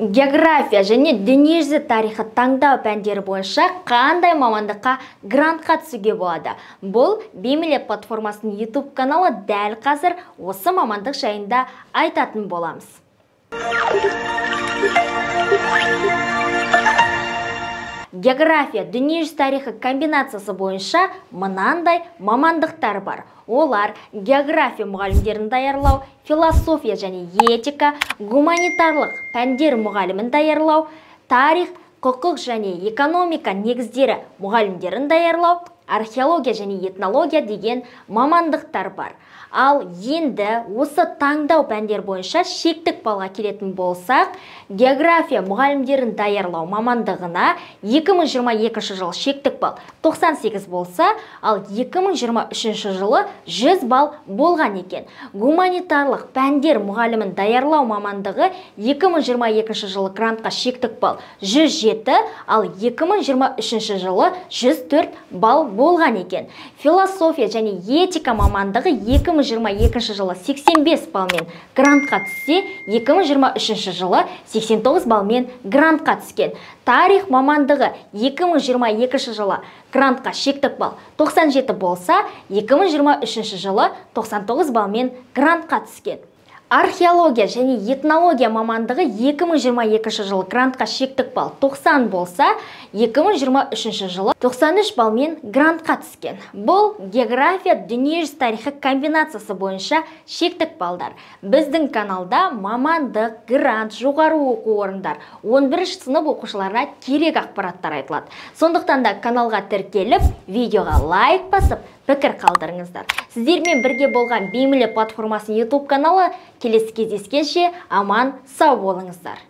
География және дүниежүзі тарихы таңдау пәндері бойынша қандай мамандыққа грантқа түсуге болады? Бұл Беймилет платформасының YouTube каналы дәл қазір осы мамандық жайында айтатын боламыз. География, дүниежүзі тарихы комбинациясы бойынша мынандай мамандықтар бар. Олар география мұғалімдерін даярлау, философия және этика, гуманитарлық пәндер мұғалімін даярлау, тарих, құқық және экономика негіздері мұғалімдерін даярлау, археология және этнология деген мамандықтар бар. Ал енді осы таңдау пәндер бойынша шектік балға келетін болсақ, география мұғалімдерін даярлау мамандығына 2022 жылы шектік бал 98 болса, ал 2023 жылы 100 бал болған екен. Гуманитарлық пәндер мұғалімін даярлау мамандығы 2022 жылы грантқа шектік бал 107, ал 2023 жылы 104 бал болған екен. Философия және этика мамандығы 2022 жылы 85 балмен грантқа түссе, 2023 жылы 89 балмен грантқа түскен. Тарих мамандығы 2022 жылы грантқа шектік бал 97 болса, 2023 жылы 99 балмен грантқа түскен. Археология және этнология мамандығы 2022 жылы грантқа шектік бал 90 болса, 2023 жылы 93 балмен грантқа түскен. Бұл география, дүниежүзі тарихы комбинациясы бойынша шектік балдар. Біздің каналда мамандық, грант, жоғары оқу орындар 11 сынып оқушыларына керек ақпараттар айтылады. Сондықтан да каналға тіркеліп, видеоға лайк басып, пікір қалдырыңыздар. Сіздермен бірге болған Беймилет платформасының YouTube каналы келесі кездескенше аман сау болыңыздар.